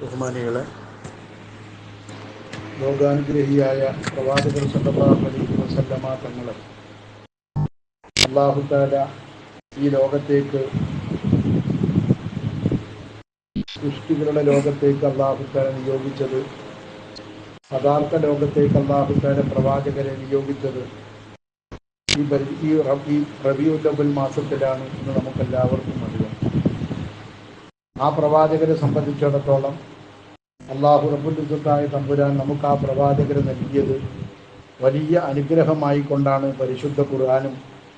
ബഹുമാനികളെ, ലോകാനുഗ്രഹിയായ പ്രവാചകർ സല്ലല്ലാഹു അലൈഹി വസല്ലമ തങ്ങളെ അല്ലാഹു തആല ഈ ലോകത്തേക്ക്, സൃഷ്ടികളുടെ ലോകത്തേക്ക് അല്ലാഹു തആല നിയോഗിച്ചത്, യഥാർത്ഥ ലോകത്തേക്ക് അല്ലാഹു തആല പ്രവാചകരെ നിയോഗിച്ചത് ഈ റബീഉൽ അവ്വൽ മാസത്തിലാണ് എന്ന് നമുക്കെല്ലാവർക്കും അറിയാം. ആ പ്രവാചകരെ സംബന്ധിച്ചിടത്തോളം അല്ലാഹു റബ്ബുൽ ഇസ്സത്തായ തമ്പുരാൻ നമുക്ക് ആ പ്രവാചകരെ നൽകിയത് വലിയ അനുഗ്രഹമായി കൊണ്ടാണ് പരിശുദ്ധ ഖുർആനും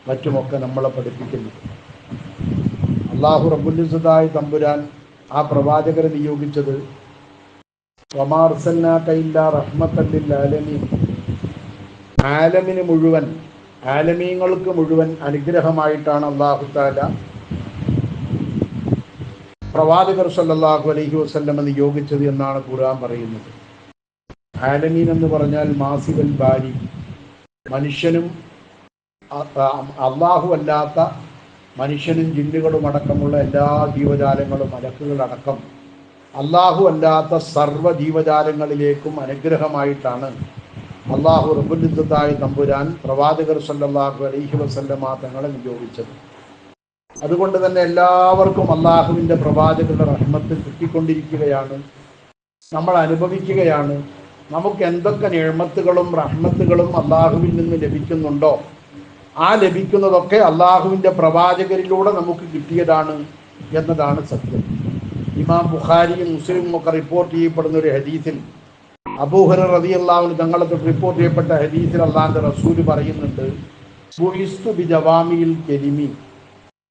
മറ്റുമൊക്കെ നമ്മളെ പഠിപ്പിക്കുന്നത്. അല്ലാഹു റബ്ബുൽ ഇസ്സത്തായ തമ്പുരാൻ ആ പ്രവാചകരെ നിയോഗിച്ചത് വമാ അർസൽനാക ഇല്ലാ റഹ്മത്തൻ ലിൽ ആലമീൻ, ആലമിന് മുഴുവൻ, ആലമീങ്ങൾക്ക് മുഴുവൻ അനുഗ്രഹമായിട്ടാണ് അല്ലാഹു തആല പ്രവാചകർ സല്ലല്ലാഹു അലൈഹി വസല്ലമ നിയോഗിച്ചത് എന്നാണ് ഖുർആൻ പറയുന്നത്. ആലമീൻ എന്ന് പറഞ്ഞാൽ മാസിവൽ ബാരി, മനുഷ്യനും അള്ളാഹു അല്ലാത്ത മനുഷ്യനും ജിന്നുകളും അടക്കമുള്ള എല്ലാ ജീവജാലങ്ങളും, മലക്കുകളടക്കം അള്ളാഹു അല്ലാത്ത സർവ്വ ജീവജാലങ്ങളിലേക്കും അനുഗ്രഹമായിട്ടാണ് അള്ളാഹു റബ്ബുൽ ഇസ്സത്തായ തമ്പുരാൻ പ്രവാചകർ സല്ലല്ലാഹു അലൈഹി വസല്ലമ തങ്ങളെ നിയോഗിച്ചത്. അതുകൊണ്ട് തന്നെ എല്ലാവർക്കും അള്ളാഹുവിൻ്റെ പ്രവാചകരുടെ റഹ്മത്ത് കിട്ടിക്കൊണ്ടിരിക്കുകയാണ്, നമ്മൾ അനുഭവിക്കുകയാണ്. നമുക്ക് എന്തൊക്കെ നിഅ്മത്തുകളും റഹ്മത്തുകളും അള്ളാഹുവിൽ നിന്ന് ലഭിക്കുന്നുണ്ടോ, ആ ലഭിക്കുന്നതൊക്കെ അള്ളാഹുവിൻ്റെ പ്രവാചകരിലൂടെ നമുക്ക് കിട്ടിയതാണ് എന്നതാണ് സത്യം. ഇമാം ബുഖാരിയും മുസ്ലിമും ഒക്കെ റിപ്പോർട്ട് ചെയ്യപ്പെടുന്ന ഒരു ഹദീസിൽ, അബൂ ഹുറൈറ റളിയല്ലാഹു അൻഹു തങ്ങളെ റിപ്പോർട്ട് ചെയ്യപ്പെട്ട ഹദീസിൽ അള്ളാഹുവിൻ്റെ റസൂല് പറയുന്നുണ്ട്, ബുഇസ്തു ബിജവാമിഇൽ കലിമി,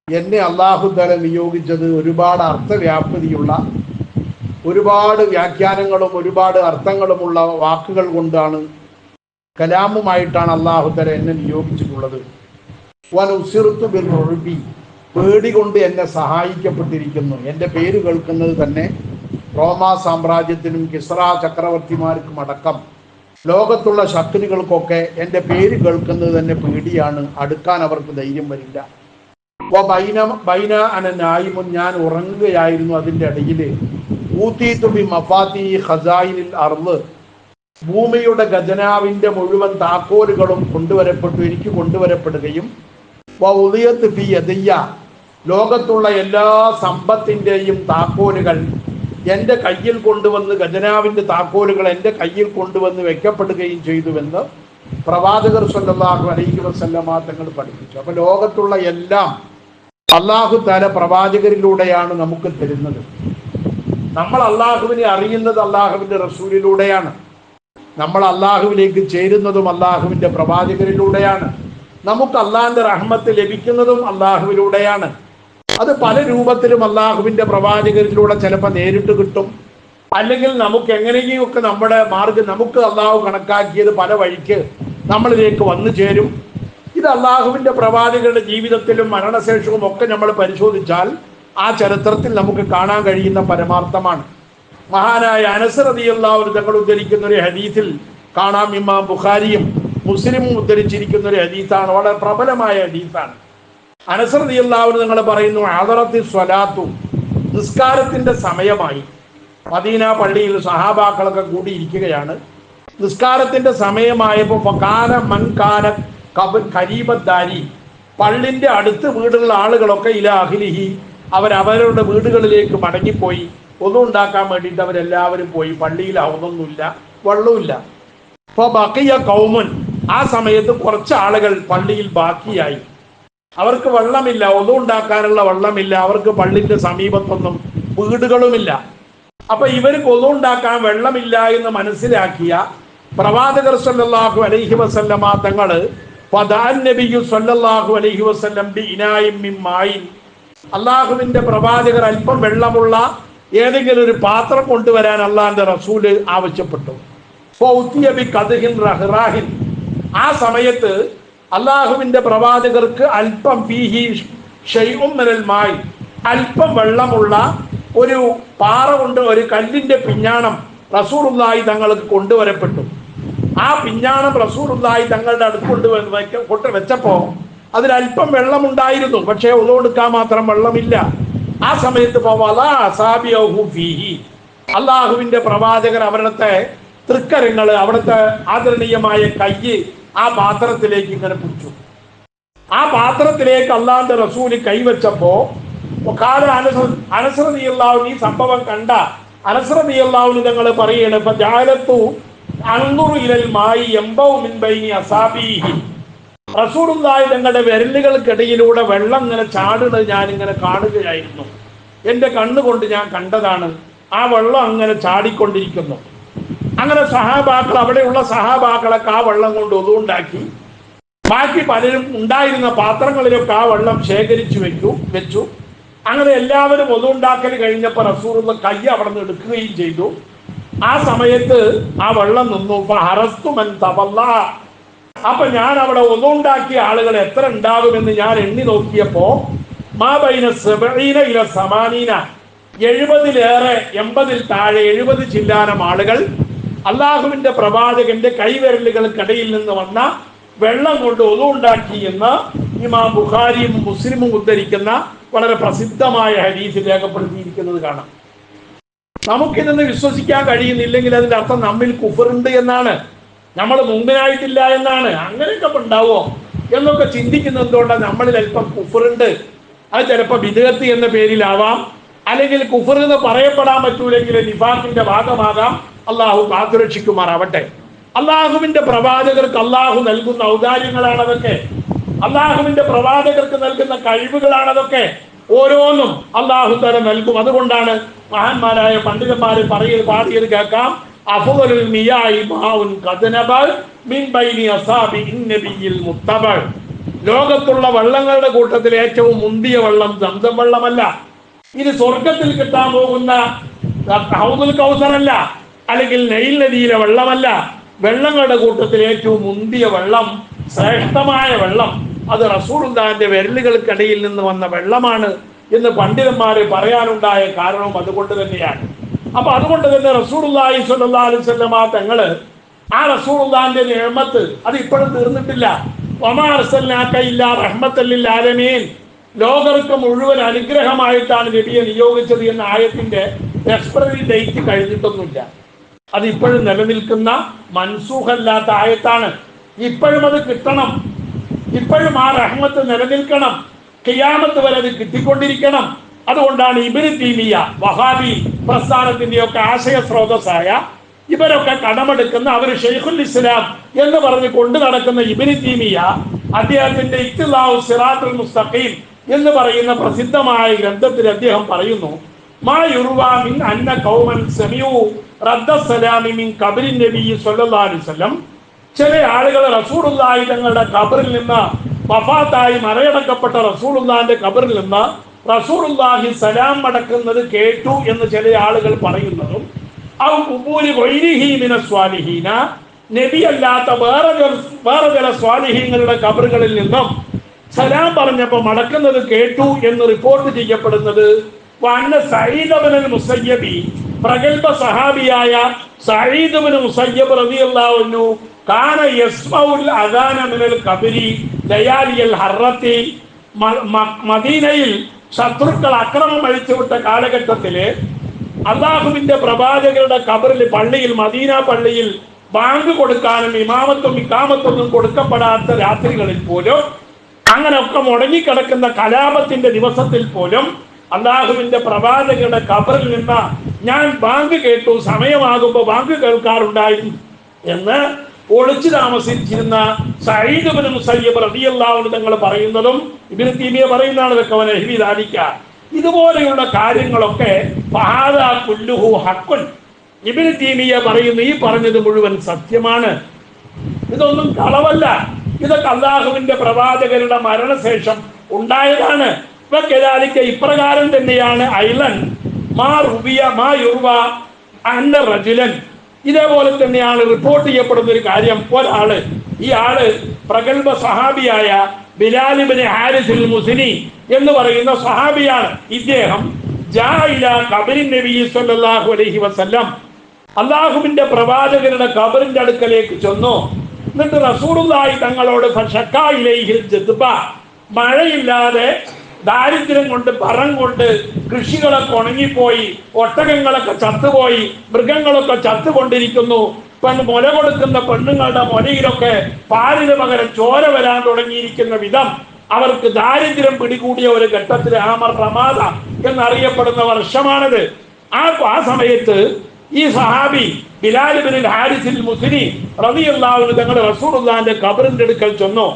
എന്നെ അല്ലാഹു തആല നിയോഗിച്ചത് ഒരുപാട് അർത്ഥവ്യാപ്തിയുള്ള, ഒരുപാട് വ്യാഖ്യാനങ്ങളും ഒരുപാട് അർത്ഥങ്ങളുമുള്ള വാക്കുകൾ കൊണ്ടാണ്, കലാമുമായിട്ടാണ് അല്ലാഹു തആല എന്നെ നിയോഗിച്ചിട്ടുള്ളത്. വനുസിർതു ബിർറുബി, പേടി കൊണ്ട് എന്നെ സഹായിക്കപ്പെട്ടിരിക്കുന്നു. എൻ്റെ പേര് കേൾക്കുന്നത് തന്നെ റോമാ സാമ്രാജ്യത്തിനും കിസ്റ ചക്രവർത്തിമാർക്കും അടക്കം ലോകത്തുള്ള ശത്രുക്കൾക്കൊക്കെ എൻ്റെ പേര് കേൾക്കുന്നത് തന്നെ പേടിയാണ്, അടുക്കാൻ അവർക്ക് ധൈര്യം വരില്ല. ബൈന അന നായിമുൻ, ഞാൻ ഉറങ്ങുകയായിരുന്നു, അതിൻ്റെ ഇടയിൽ ഊതീതു ബി മഫാത്തി ഖസായിനിൽ അർള്, ഭൂമിയുടെ ഖജനാവിൻ്റെ മുഴുവൻ താക്കോലുകളും എനിക്ക് കൊണ്ടുവരപ്പെടുകയും വഉദിയത്ത് ഫി യദിയ, ലോകത്തുള്ള എല്ലാ സമ്പത്തിൻ്റെയും താക്കോലുകൾ എൻ്റെ കയ്യിൽ കൊണ്ടുവന്ന്, ഖജനാവിൻ്റെ താക്കോലുകൾ എൻ്റെ കയ്യിൽ കൊണ്ടുവന്ന് വെക്കപ്പെടുകയും ചെയ്തുവെന്ന് പ്രവാചകർ സല്ലല്ലാഹു അലൈഹി വസല്ലമ തങ്ങൾ പഠിപ്പിച്ചു. അപ്പോൾ ലോകത്തുള്ള എല്ലാം അല്ലാഹു തആല പ്രവാചകരിലൂടെയാണ് നമുക്ക് തരുന്നത്. നമ്മൾ അല്ലാഹുവിനെ അറിയുന്നത് അല്ലാഹുവിൻ്റെ റസൂലിലൂടെയാണ്. നമ്മൾ അല്ലാഹുവിലേക്ക് ചേരുന്നതും അല്ലാഹുവിൻ്റെ പ്രവാചകരിലൂടെയാണ്. നമുക്ക് അല്ലാഹുവിൻ്റെ റഹ്മത്ത് ലഭിക്കുന്നതും അല്ലാഹുവിലൂടെയാണ്. അത് പല രൂപത്തിലും അല്ലാഹുവിൻ്റെ പ്രവാചകരിലൂടെ ചിലപ്പോൾ നേരിട്ട് കിട്ടും, അല്ലെങ്കിൽ നമുക്ക് എങ്ങനെയൊക്കെ നമ്മുടെ മാർഗം, നമുക്ക് അല്ലാഹു കണക്കാക്കിയത് പല വഴിക്ക് നമ്മളിലേക്ക് വന്നു ചേരും. ഇത് അല്ലാഹുവിൻ്റെ പ്രവാചകരുടെ ജീവിതത്തിലും മരണശേഷവും ഒക്കെ നമ്മൾ പരിശോധിച്ചാൽ ആ ചരിത്രത്തിൽ നമുക്ക് കാണാൻ കഴിയുന്ന പരമാർത്ഥമാണ്. മഹാനായ അനസ് റളിയല്ലാഹു അൻഹു തങ്ങൾ ഉദ്ധരിക്കുന്ന ഒരു ഹദീസിൽ കാണാം, ഇമാം ബുഖാരിയും മുസ്ലിമും ഉദ്ധരിച്ചിരിക്കുന്ന ഒരു ഹദീസാണ്, വളരെ പ്രബലമായ ഹദീസാണ്. അനസ് റളിയല്ലാഹു അൻഹു തങ്ങൾ പറയുന്നു, ഹദറത്തി സ്വലാത്തു, നിസ്കാരത്തിൻ്റെ സമയമായി. മദീന പള്ളിയിൽ സഹാബാക്കളൊക്കെ കൂടിയിരിക്കുകയാണ്. നിസ്കാരത്തിൻ്റെ സമയമായപ്പോൾ ഫകാന മൻ കാന ഖരീബദ്ദാരി, പള്ളിൻ്റെ അടുത്ത് വീടുള്ള ആളുകളൊക്കെ ഇലാ അഹ്ലിഹി, അവരവരുടെ വീടുകളിലേക്ക് മടങ്ങിപ്പോയി. ഒന്നും ഉണ്ടാക്കാൻ വേണ്ടിയിട്ട് അവരെല്ലാവരും പോയി. പള്ളിയിൽ ഒന്നൊന്നുമില്ല, വെള്ളമില്ല. അപ്പോൾ ബഖിയ ഖൗമുൻ, ആ സമയത്ത് കുറച്ച് ആളുകൾ പള്ളിയിൽ ബാക്കിയായി. അവർക്ക് വെള്ളമില്ല, ഒന്നും ഉണ്ടാക്കാനുള്ള വെള്ളമില്ല, അവർക്ക് പള്ളിൻ്റെ സമീപത്തൊന്നും വീടുകളുമില്ല. അപ്പൊ ഇവർക്ക് ഒന്നും ഉണ്ടാക്കാൻ വെള്ളമില്ല എന്ന് മനസ്സിലാക്കിയ പ്രവാചകർ സല്ലല്ലാഹു അലൈഹി വസല്ലമ തങ്ങൾ ഫദഅൻ നബിയു സല്ലല്ലാഹു അലൈഹി വസല്ലം ബിഇനായിൻ മിൻ മായിൻ, അല്ലാഹുവിൻ്റെ പ്രവാചകർ അല്പം വെള്ളമുള്ള ഏതെങ്കിലും ഒരു പാത്രം കൊണ്ടുവരാൻ അല്ലാഹുവിൻ്റെ റസൂല് ആവശ്യപ്പെട്ടു. ഫൗതിയ ബി ഖദ്ഹിൻ റഹ്റാഹിൻ, ആ സമയത്ത് അല്ലാഹുവിൻ്റെ പ്രവാചകർക്ക് അല്പം ഫീഹി ഷൈഉം മിനൽ മായി, അല്പം വെള്ളമുള്ള ഒരു പാറ കൊണ്ട്, ഒരു കല്ലിൻ്റെ പിഞ്ഞാണം റസൂലുള്ളാഹി തങ്ങൾക്ക് കൊണ്ടുവരപ്പെട്ടു. ആ പിഞ്ഞാണം റസൂലുള്ളാഹി തങ്ങളുടെ അടുത്ത് കൊണ്ട് വെച്ചപ്പോൾ അതിലല്പം വെള്ളമുണ്ടായിരുന്നു, പക്ഷേ ഒതുകൊടുക്കാൻ മാത്രം വെള്ളമില്ല. ആ സമയത്ത് അള്ളാഹുവിന്റെ പ്രവാചകർ അവിടുത്തെ തൃക്കരങ്ങൾ, അവിടുത്തെ ആദരണീയമായ കയ്യ് ആ പാത്രത്തിലേക്ക് ഇങ്ങനെ പിടിച്ചു. ആ പാത്രത്തിലേക്ക് അള്ളാഹുന്റെ റസൂല് കൈവച്ചപ്പോ കാല അനസ് റളിയല്ലാഹു ഈ സംഭവം കണ്ട അനസ് റളിയല്ലാഹു തങ്ങൾ പറയാണ്, ഇപ്പൊ ജഅലതു അൻദുറു ഇലൽ മായി യംബഉ മിൻ ബൈനി അസാബിഹി. റസൂലുള്ളാഹി തങ്ങളുടെ വിരലുകൾക്കിടയിലൂടെ വെള്ളം ഇങ്ങനെ ചാടുന്നത് ഞാൻ ഇങ്ങനെ കാണുകയായിരുന്നു. എൻ്റെ കണ്ണുകൊണ്ട് ഞാൻ കണ്ടതാണ്. ആ വെള്ളം അങ്ങനെ ചാടിക്കൊണ്ടിരിക്കുന്നു. അങ്ങനെ സഹാബാക്കൾ, അവിടെയുള്ള സഹാബാക്കളൊക്കെ ആ വെള്ളം കൊണ്ട് ഒതുണ്ടാക്കി. ബാക്കി പലരും ഉണ്ടായിരുന്ന പാത്രങ്ങളിലൊക്കെ ആ വെള്ളം ശേഖരിച്ചു വെച്ചു. അങ്ങനെ എല്ലാവരും ഒതുണ്ടാക്കൽ കഴിഞ്ഞപ്പോൾ റസൂലുള്ള കൈ അവിടെ നിന്ന് എടുക്കുകയും ചെയ്തു. ആ സമയത്ത് ആ വെള്ളം നിന്നു. അപ്പൊ ഞാൻ അവിടെ ഒതുണ്ടാക്കിയ ആളുകൾ എത്ര ഉണ്ടാകുമെന്ന് ഞാൻ എണ്ണി നോക്കിയപ്പോ മാബൈന 70 ഇല 80, 70-ലേറെ 80-ൽ താഴെ 70 ചില്ലാനം ആളുകൾ അള്ളാഹുവിന്റെ പ്രവാചകന്റെ കൈവിരലുകൾക്കിടയിൽ നിന്ന് വന്ന വെള്ളം കൊണ്ട് ഒതുണ്ടാക്കി എന്ന് ഇമാം ബുഖാരിയും മുസ്ലിമും ഉദ്ധരിക്കുന്ന വളരെ പ്രസിദ്ധമായ ഹദീസിൽ രേഖപ്പെടുത്തിയിരിക്കുന്നത് കാണാം. നമുക്കിതൊന്ന് വിശ്വസിക്കാൻ കഴിയുന്നില്ലെങ്കിൽ അതിന്റെ അർത്ഥം നമ്മിൽ കുഫറുണ്ട് എന്നാണ്, നമ്മൾ മുമ്പിനായിട്ടില്ല എന്നാണ്. അങ്ങനെയൊക്കെ ഉണ്ടാവോ എന്നൊക്കെ ചിന്തിക്കുന്നത് എന്തുകൊണ്ടാണ്? നമ്മളിൽ അല്പം കുഫറുണ്ട്. അത് ചിലപ്പോൾ ബിദ്അത്ത് എന്ന പേരിലാവാം, അല്ലെങ്കിൽ കുഫർ എന്ന് പറയപ്പെടാൻ പറ്റൂലെങ്കിൽ നിഫാഖിന്റെ ഭാഗമാകാം. അള്ളാഹു കാത്തുരക്ഷിക്കുമാറാവട്ടെ. അള്ളാഹുവിന്റെ പ്രവാചകർക്ക് അള്ളാഹു നൽകുന്ന ഔദാര്യങ്ങളാണതൊക്കെ. അള്ളാഹുവിന്റെ പ്രവാചകർക്ക് നൽകുന്ന കഴിവുകളാണതൊക്കെ. ഓരോന്നും അള്ളാഹു തആല നൽകും. അതുകൊണ്ടാണ് മഹാന്മാരായ പണ്ഡിതന്മാര് പാടിയത് കേൾക്കാം. അഫ്ളലുൽ മിയാഇ മാഉൻ ഖദ് നബൽ മിൻ ബൈനി അസാബിൻ നബിയിൽ മുത്തബൽ. ലോകത്തുള്ള വെള്ളങ്ങളുടെ കൂട്ടത്തിൽ ഏറ്റവും മുന്തിയ വെള്ളം സംസം വെള്ളമല്ല. ഇത് സ്വർഗത്തിൽ കിട്ടാൻ പോകുന്ന ഹൗദുൽ കൗസറല്ല, അല്ലെങ്കിൽ നൈൽ നദിയിലെ വെള്ളമല്ല. വെള്ളങ്ങളുടെ കൂട്ടത്തിൽ ഏറ്റവും മുന്തിയ വെള്ളം, ശ്രേഷ്ഠമായ വെള്ളം, അത് റസൂലുള്ളാഹിന്റെ വിരലുകൾക്കിടയിൽ നിന്ന് വന്ന വെള്ളമാണ് എന്ന് പണ്ഡിതന്മാര് പറയാനുണ്ടായ കാരണവും അതുകൊണ്ട് തന്നെയാണ്. അപ്പൊ അതുകൊണ്ട് തന്നെ റസൂലുള്ളാഹി സ്വല്ലല്ലാഹു അലൈഹി വസല്ലമ തങ്ങള് ആ റസൂലുള്ളാഹിന്റെ നിഅമത്ത് അത് ഇപ്പോഴും തീർന്നിട്ടില്ല. വമാ അർസൽനാക ഇല്ലാ റഹ്മത്തൽ ലിൽ ആലമീൻ. ലോകർക്ക് മുഴുവൻ അനുഗ്രഹമായിട്ടാണ് നബിയെ നിയോഗിച്ചത് എന്ന ആയത്തിന്റെ എക്സ്പയറി ഡേറ്റ് കഴിഞ്ഞിട്ടൊന്നുമില്ല. അത് ഇപ്പോഴും നിലനിൽക്കുന്ന മൻസൂഖല്ലാത്ത ആയത്താണ്. ഇപ്പോഴും അത് കിട്ടണം, ഇപ്പോഴും ആ റഹ്മത്ത് നിലനിൽക്കണം, ഖിയാമത്ത് വരെ അത് കിട്ടിക്കൊണ്ടിരിക്കണം. അതുകൊണ്ടാണ് ഇബ്നു തൈമിയ്യ വഹാബി പ്രസ്ഥാനത്തിന്റെയൊക്കെ ആശയ സ്രോതസ്സായ ഇവരൊക്കെ കടമെടുക്കുന്ന, അവർ ഷെയ്ഖുൽ ഇസ്ലാം എന്ന് പറഞ്ഞ് കൊണ്ടു നടക്കുന്ന ഇബ്നു തൈമിയ്യ അദ്ദേഹത്തിന്റെ ഇഖ്തിലാഉ സിറാത്തുൽ മുസ്തഖീം എന്ന് പറയുന്ന പ്രസിദ്ധമായ ഗ്രന്ഥത്തിൽ അദ്ദേഹം പറയുന്നു, മാ യുർവാ മിൻ അന്ന ഖൗമൻ സമിഉ റദ്ദസ്സലാമി മിൻ ഖബറിൻ നബി സ്വല്ലല്ലാഹു അലൈഹി വസല്ലം. ചില ആളുകൾ റസൂലുള്ളാഹി തങ്ങളുടെ ഖബറിൽ നിന്ന്, വഫാത്തായി മറയടക്കപ്പെട്ട റസൂലുള്ളാഹിന്റെ ഖബറിൽ നിന്ന് റസൂലുള്ളാഹി സലാം മടക്കുന്നത് കേട്ടു എന്ന് ചില ആളുകൾ പറയുന്നതും, ഔ ഖുബൂരി ഗൈരിഹി മിനസ് സ്വാലിഹീന, നബി അല്ലാത്ത വേറെ ചില സ്വാലിഹീങ്ങളുടെ ഖബറുകളിൽ നിന്നും സലാം പറഞ്ഞപ്പോൾ മടക്കുന്നത് കേട്ടു എന്ന് റിപ്പോർട്ട് ചെയ്യപ്പെടുന്നത് വഅന്ന സഈദ് ഇബ്നുൽ മുസയ്യബി, പ്രഗൽഭ സഹാബിയായ സഈദ് ഇബ്നു മുസയ്യബ് റളിയല്ലാഹു അൻഹു കാന യസ്മഉൽ അദാന മിനൽ ഖബരി ലയാലിയൽ ഹർറത്തി. മദീനയിൽ ശത്രുക്കൾ അക്രമം അഴിച്ചുവിട്ട കാലഘട്ടത്തില് അള്ളാഹുവിന്റെ പ്രവാചകരുടെ ഖബറിൽ, പള്ളിയിൽ, മദീന പള്ളിയിൽ ബാങ്ക് കൊടുക്കാനും ഇമാമത്തും ഇഖാമത്തൊന്നും കൊടുക്കപ്പെടാത്ത രാത്രികളിൽ പോലും, അങ്ങനെയൊക്കെ മുടങ്ങിക്കിടക്കുന്ന കലാപത്തിന്റെ ദിവസത്തിൽ പോലും അള്ളാഹുവിന്റെ പ്രവാചകരുടെ ഖബറിൽ നിന്ന് ഞാൻ ബാങ്ക് കേട്ടു, സമയമാകുമ്പോൾ ബാങ്ക് കേൾക്കാറുണ്ടായിരുന്നു എന്ന് ഒളിച്ചു താമസിച്ചിരുന്ന സഈദ് ഇബ്നു മുസയ്യിബ് റളിയല്ലാഹു അൻഹു തങ്ങൾ പറയുന്നതും ഇബ്നു തൈമിയ്യ പറയുന്നതാണ്. ഇതൊക്കെ അവനെ എഴുതിയിരിക്ക. ഇതുപോലെയുള്ള കാര്യങ്ങളൊക്കെ ഫഹാദാ കുല്ലുഹു ഹഖ്ഖുൻ. ഇബ്നു തൈമിയ്യ പറയുന്നു, ഈ പറഞ്ഞത് മുഴുവൻ സത്യമാണ്, ഇതൊന്നും കളവല്ല, ഇതൊക്കെ അള്ളാഹുവിന്റെ പ്രവാചകരുടെ മരണശേഷം ഉണ്ടായതാണ്. ഇപ്രകാരം തന്നെയാണ് ഐലൻ മാ യുർവ അന്ന റജുലൻ. ഇതേപോലെ തന്നെയാണ് റിപ്പോർട്ട് ചെയ്യപ്പെടുന്ന ഒരു കാര്യം. ഒരാള്, ഈ ആള് പ്രഗൽഭ സഹാബിയായ ബിലാൽ ഇബ്നു ഹാരിസുൽ മുസ്നി എന്ന് പറയുന്ന സഹാബിയാണ്. ഇദ്ദേഹം ജാഇല ഖബറിൻ നബി സ്വല്ലല്ലാഹു അലൈഹി വസല്ലം, അള്ളാഹുവിന്റെ പ്രവാചകരുടെ ഖബറിന്റെ അടുക്കലേക്ക് ചെന്നു. എന്നിട്ട് റസൂലുള്ളാഹി തങ്ങളോട് ഫശക്കാ ഇലൈഹിൽ ജദ്ബ, മഴയില്ലാതെ ദാരിദ്ര്യം കൊണ്ട് പരം കൊണ്ട് കൃഷികളൊക്കെ ഉണങ്ങിപ്പോയി, ഒട്ടകങ്ങളൊക്കെ ചത്തുപോയി, മൃഗങ്ങളൊക്കെ ചത്തുകൊണ്ടിരിക്കുന്നു. മുല കൊടുക്കുന്ന പെണ്ണുങ്ങളുടെ മുലയിലൊക്കെ പാലിന് പകരം ചോര വരാൻ തുടങ്ങിയിരിക്കുന്ന വിധം അവർക്ക് ദാരിദ്ര്യം പിടികൂടിയ ഒരു ഘട്ടത്തിൽ ആമർ റമാദ എന്നറിയപ്പെടുന്ന വർഷമാണിത്. ആ സമയത്ത് ഈ സഹാബി ബിലാൽ ഇബ്നുൽ ഹാരിസിൽ മുസ്നി റളിയല്ലാഹു അൻഹു തങ്ങൾ റസൂലുള്ളാഹിന്റെ ഖബറിന്റെ അടുക്കൽ ചെന്നു.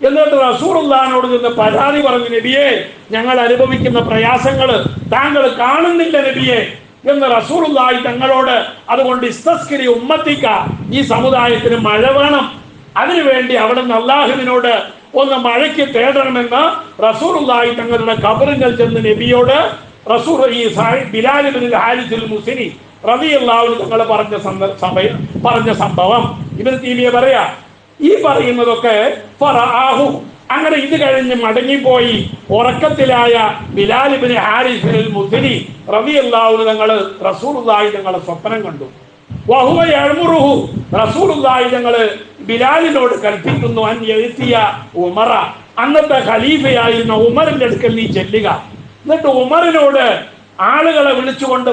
എന്നിട്ട് റസൂലുള്ളാഹിനോട് ചെന്ന് പരാതി പറഞ്ഞു, നബിയെ, ഞങ്ങൾ അനുഭവിക്കുന്ന പ്രയാസങ്ങൾ താങ്കൾ കാണുന്നില്ല നബിയെ എന്ന് റസൂലുള്ളാഹി തങ്ങളോട്. അതുകൊണ്ട് ഇസ്തസ്കിരി ഉമ്മത്തിക്ക, ഈ സമുദായത്തിന് മഴ വേണം, അതിനുവേണ്ടി അവിടെ നിന്ന് അള്ളാഹുവിനോട് ഒന്ന് മഴയ്ക്ക് തേടണമെന്ന് റസൂലുള്ളാഹി തങ്ങളുടെ ഖബറിൽ ചെന്ന് നബിയോട് റസൂൽ ഈ ബിലാൽ ഇബ്നുൽ ഹാരിസിൽ മുസ്നി റളിയല്ലാഹു അൻഹു തങ്ങൾ പറഞ്ഞ സംഭവം ഇബ്നു തൈമിയ പറയാ. ഈ പറയുന്നതൊക്കെ ഫറആഹു, അങ്ങനെ ഇത് കഴിഞ്ഞ് മടങ്ങിപ്പോയി ഉറക്കത്തിലായ ബിലാൽ ഇബ്നു ഹാരിസിൽ മുസ്നി റളിയല്ലാഹു അൻഹു തങ്ങൾ റസൂലുള്ളാഹി തങ്ങളെ സ്വപ്നം കണ്ടു. വഹുവ യഅ്മുറുഹു, റസൂലുള്ളാഹി തങ്ങൾ ബിലാലിനോട് കൽപ്പിക്കുന്നു, അൻ യഅ്തിയ ഉമറ, അന്നത്തെ ഖലീഫയായിരുന്ന ഉമറിന്റെ അടുക്കൽ നീ ചെല്ലുക. എന്നിട്ട് ഉമറിനോട് ആളുകളെ വിളിച്ചുകൊണ്ട്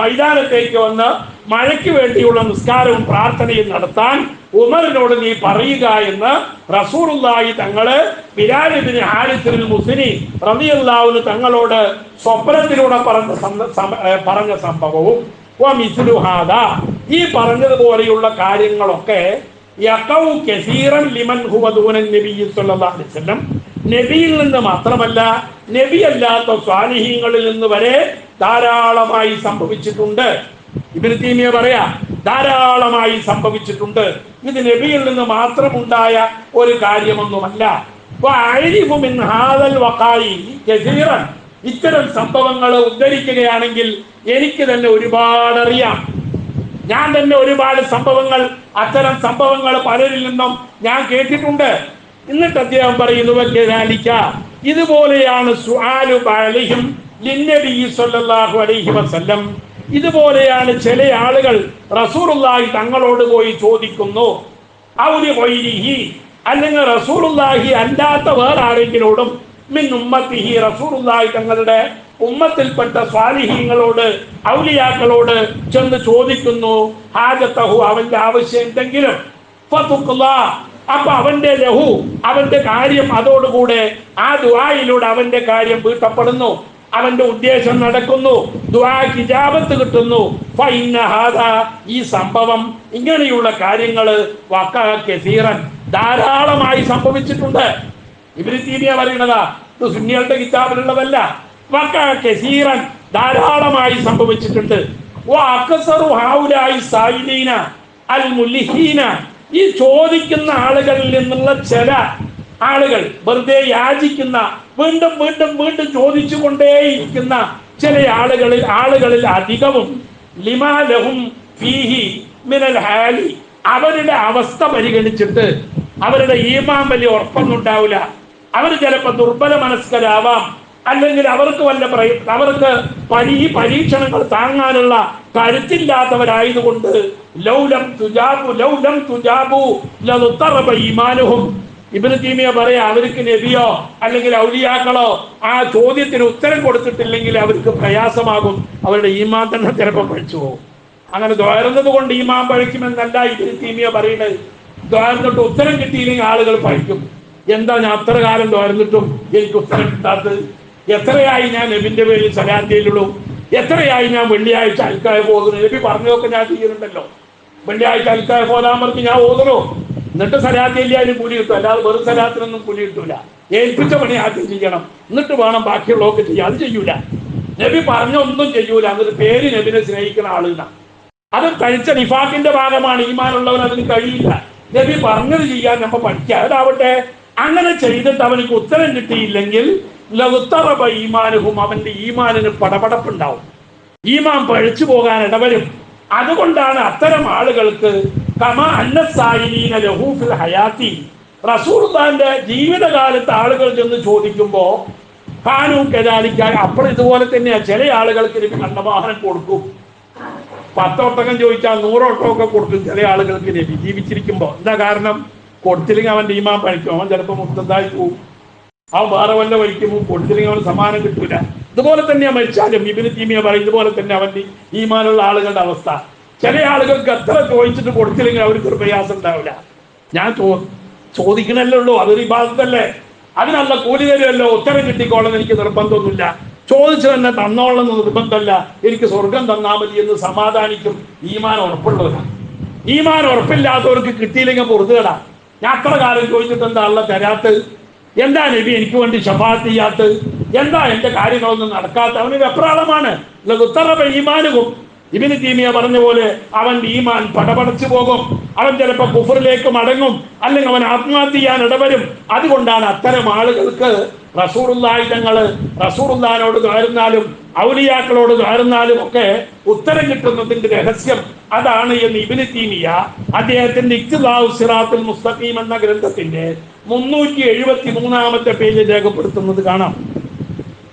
മൈതാനത്തേക്ക് വന്ന് മഴയ്ക്ക് വേണ്ടിയുള്ള നിസ്കാരവും പ്രാർത്ഥനയും നടത്താൻ ഉമറിനോട് നീ പറയുക എന്ന് റസൂലുള്ളാഹി തങ്ങള് ബിലാൽ ഇബ്നു ഹാരിസിൽ മുസ്നി റളിയല്ലാഹു അൻഹു തങ്ങളോട് സ്വപ്നത്തിലൂടെ പറഞ്ഞ സംഭവവും ഈ പറഞ്ഞതുപോലെയുള്ള കാര്യങ്ങളൊക്കെ നബിയിൽ നിന്ന് മാത്രമല്ല, നബി അല്ലാത്ത സ്വാലിഹീങ്ങളിൽ നിന്ന് വരെ ധാരാളമായി സംഭവിച്ചിട്ടുണ്ട്. ഇബ്നു തൈമിയ പറയാ, ധാരാളമായി സംഭവിച്ചിട്ടുണ്ട്. ഇത് നബിയിൽ നിന്ന് മാത്രമുണ്ടായ ഒരു കാര്യമൊന്നുമല്ല. ഇത്തരം സംഭവങ്ങൾ ഉദ്ധരിക്കുകയാണെങ്കിൽ എനിക്ക് തന്നെ ഒരുപാട് അറിയാം. ഞാൻ തന്നെ ഒരുപാട് സംഭവങ്ങൾ, അത്തരം സംഭവങ്ങൾ പലരിൽ നിന്നും ഞാൻ കേട്ടിട്ടുണ്ട്. എന്നിട്ട് അദ്ദേഹം പറയുന്നു, ഇതുപോലെയാണ് സുആലു ബഅലിഹിം ലിന്നബി സ്വല്ലല്ലാഹു അലൈഹി വസല്ലം, ഇതുപോലെയാണ് ചില ആളുകൾ റസൂലുള്ളാഹി തങ്ങളോട് പോയി ചോദിക്കുന്നു. ഔലി ഗൈരിഹി, അല്ലെങ്കിൽ റസൂലുള്ളാഹി അല്ലാത്ത വേറെ ആരെങ്കിലോടും, മിൻ ഉമ്മത്തിഹി, റസൂലുള്ളാഹി തങ്ങളുടെ ഉമ്മത്തിൽപ്പെട്ട സ്വാലിഹീങ്ങളോട്, ഔലിയാക്കളോട് ചെന്ന് ചോദിക്കുന്നു. ഹാജത്തഹു, അവന്റെ ആവശ്യം എന്തെങ്കിലും. ഫതുഖ്ലാ, അപ്പൊ അവന്റെ ലഹു, അവന്റെ കാര്യം അതോടുകൂടെ ആ ദുആയിലൂടെ അവന്റെ കാര്യം വീട്ടപ്പെടുന്നു, അവന്റെ ഉദ്ദേശം നടക്കുന്നു, ദുആക്ക് ഇജാബത്ത് കിട്ടുന്നു. ഫഇന്ന ഹാദാ, ഈ സംഭവം, ഇങ്ങനെയുള്ള കാര്യങ്ങള് വഖഅ കസീറൻ, ധാരാളമായി സംഭവിച്ചിട്ടുണ്ട്. ഇബ്നു തൈമിയ പറയുന്നതാ, ഇത് സുന്നികളുടെ കിതാബിലുള്ളതല്ല. വഖഅ കസീറൻ, ധാരാളമായി സംഭവിച്ചിട്ടുണ്ട്. വഅക്സറു ഹൗലായി സായിലീന അൽ മുൽഹീന, ഈ ചോദിക്കുന്ന ആളുകളിൽ നിന്നുള്ള ചില ആളുകൾ, വെറുതെ യാചിക്കുന്ന, വീണ്ടും വീണ്ടും വീണ്ടും ചോദിച്ചു കൊണ്ടേയിരിക്കുന്ന ചില ആളുകളിൽ അധികവും ലിമാ ലഹും ഫീഹി മിനൽ ഹാലി, അവരുടെ അവസ്ഥ പരിഗണിച്ചിട്ട് അവരുടെ ഈമാൻ വലിയ ഉറപ്പൊന്നുണ്ടാവില്ല. അവർ ചിലപ്പോൾ ദുർബല മനസ്കരാവാം, അല്ലെങ്കിൽ അവർക്ക് അവർക്ക് ഈ പരീക്ഷണങ്ങൾ താങ്ങാനുള്ള കരുത്തില്ലാത്തവരായതുകൊണ്ട് ലൗലം തുജാബു ലതുത്തറബ ഈമാനുഹും. ഇബ്നു തൈമിയ പറയാ, അവർക്ക് നബിയോ അല്ലെങ്കിൽ ഔലിയാക്കളോ ആ ചോദ്യത്തിന് ഉത്തരം കൊടുത്തിട്ടില്ലെങ്കിൽ അവർക്ക് പ്രയാസമാകും, അവരുടെ ഈമാൻ തന്നെ ചിലപ്പോൾ പഴിച്ചു പോകും. അങ്ങനെ ദ്വാരുന്നത് കൊണ്ട് ഈമാൻ പഴിക്കുമെന്നല്ല ഇബ്നു തൈമിയ പറയുന്നത്. ദ്വാരുന്നിട്ട് ഉത്തരം കിട്ടിയില്ലെങ്കിൽ ആളുകൾ പഴിക്കും. എന്താ ഞാൻ അത്ര കാലം ദ്വാരുന്നിട്ടും എനിക്ക് ഉത്തരം കിട്ടാത്തത്? എത്രയായി ഞാൻ നബിന്റെ പേരിൽ സലാത്തിലുള്ളൂ? എത്രയായി ഞാൻ വെള്ളിയാഴ്ച അൽക്കായ പോകുന്നു? നബി പറഞ്ഞതൊക്കെ ഞാൻ ചെയ്യുന്നുണ്ടല്ലോ. വെള്ളിയാഴ്ച അൽക്കായ പോകാൻ പറഞ്ഞ് ഞാൻ ഓതുന്നു, എന്നിട്ട് സലാത്തില്ല അതിന് കൂലി കിട്ടും. അല്ലാതെ വെറും സലാത്തിനൊന്നും കൂലി കിട്ടൂല. ഏൽപ്പിച്ച പണി ആദ്യം ചെയ്യണം, എന്നിട്ട് വേണം ബാക്കിയുള്ളതൊക്കെ ചെയ്യാം. അത് ചെയ്യൂല. നബി പറഞ്ഞ ഒന്നും ചെയ്യൂല. എന്നിട്ട് പേര് നബിനെ സ്നേഹിക്കുന്ന ആളുകളാണ്. അത് കഴിച്ച നിഫാഖിന്റെ ഭാഗമാണ്. ഈമാനുള്ളവൻ അതിന് കഴിയില്ല. നബി പറഞ്ഞത് ചെയ്യാൻ നമ്മൾ പഠിക്കുക. അതാവട്ടെ, അങ്ങനെ ചെയ്തിട്ട് അവനക്ക് ഉത്തരം കിട്ടിയില്ലെങ്കിൽ ലതുത്തറബ ഈമാനുഹും, അവന്റെ ഈമാനിന് പടപടപ്പുണ്ടാവും, ഈമാൻ പഴിച്ചു പോകാൻ ഇടവരും. അതുകൊണ്ടാണ് അത്തരം ആളുകൾക്ക് കമാ അന്നസായിലീന ലഹു ഫിൽ ഹയാത്തി, റസൂലുള്ളാഹിന്റെ ജീവിതകാലത്ത് ആളുകൾ ചെന്ന് ചോദിക്കുമ്പോ ഖാനു കദാലിക, അപ്പോൾ ഇതുപോലെ തന്നെയാണ്. ചില ആളുകൾക്ക് നബി കണ്ടവാഹനം കൊടുക്കും. 10 ഒട്ടകം ചോദിച്ചാൽ 100 ഒട്ടകമൊക്കെ കൊടുക്കും ചില ആളുകൾക്ക് നബി ജീവിച്ചിരിക്കുമ്പോ. എന്താ കാരണം? കൊടുത്തില്ലെങ്കിൽ അവന്റെ ഈമാൻ പഴിക്കും, അവൻ ചിലപ്പോൾ മുക്തതായി പോകും. അവൻ വേറെ വല്ല വഴിക്കും കൊടുത്തില്ലെങ്കിൽ അവന് സമ്മാനം കിട്ടൂല. ഇതുപോലെ തന്നെയാ മരിച്ചാലും ഇബ്നു തൈമിയ പറയും ഇതുപോലെ തന്നെ അവന്റെ ഈമാനുള്ള ആളുകളുടെ അവസ്ഥ. ചില ആളുകൾക്ക് എത്ര ചോദിച്ചിട്ട് കൊടുത്തില്ലെങ്കിൽ അവർക്ക് ഒരു പ്രയാസം ഉണ്ടാവില്ല. ഞാൻ ചോദിക്കണല്ലേ ഉള്ളൂ, അതൊരു ഇബാദത്തല്ലേ, അതിനുള്ള കൂലി തരുമല്ലോ, ഉത്തരം കിട്ടിക്കോളെന്ന് എനിക്ക് നിർബന്ധമൊന്നുമില്ല, ചോദിച്ചു തന്നെ തന്നോളെന്ന് നിർബന്ധമല്ല, എനിക്ക് സ്വർഗം തന്നാ മതി എന്ന് സമാധാനിക്കും ഈമാൻ ഉറപ്പുള്ളവരാണ്. ഈമാൻ ഉറപ്പില്ലാത്തവർക്ക് കിട്ടിയില്ലെങ്കിൽ പൊറുതുകടാ. ഞാൻ അത്ര കാലം ചോദിച്ചിട്ട് എന്താ അള്ള തരാത്ത്, എന്താ നബി എനിക്ക് വേണ്ടി ശഫാഅത്ത് ചെയ്യാത്ത്, എന്താ എന്റെ കാര്യങ്ങളൊന്നും നടക്കാത്ത, അവന് വെപ്രാളമാണ്. ഈമാനുകും ഇബ്നു തൈമിയ പറഞ്ഞ പോലെ അവന്റെ ഈമാൻ പടപടച്ചു പോകും, അവൻ ചിലപ്പോൾ കുഫറിലേക്ക് മടങ്ങും, അല്ലെങ്കിൽ അവൻ ആത്മഹത്യ ചെയ്യാൻ ഇടവരും. അതുകൊണ്ടാണ് അത്തരം ആളുകൾക്ക് റസൂലുള്ളാഹി തങ്ങള് റസൂലുള്ളാഹിനോട് ദ്വാരുന്നാലും ഔലിയാക്കളോട് ദ്വാരുന്നാലും ഒക്കെ ഉത്തരം കിട്ടുന്നതിന്റെ രഹസ്യം അതാണ് എന്ന് ഇബ്നു തൈമിയ അദ്ദേഹത്തിന്റെ ഇഖ്തിദാഉ സിറാത്തുൽ മുസ്തഖീം എന്ന ഗ്രന്ഥത്തിന്റെ 373-ാമത്തെ പേജിൽ രേഖപ്പെടുത്തുന്നത് കാണാം.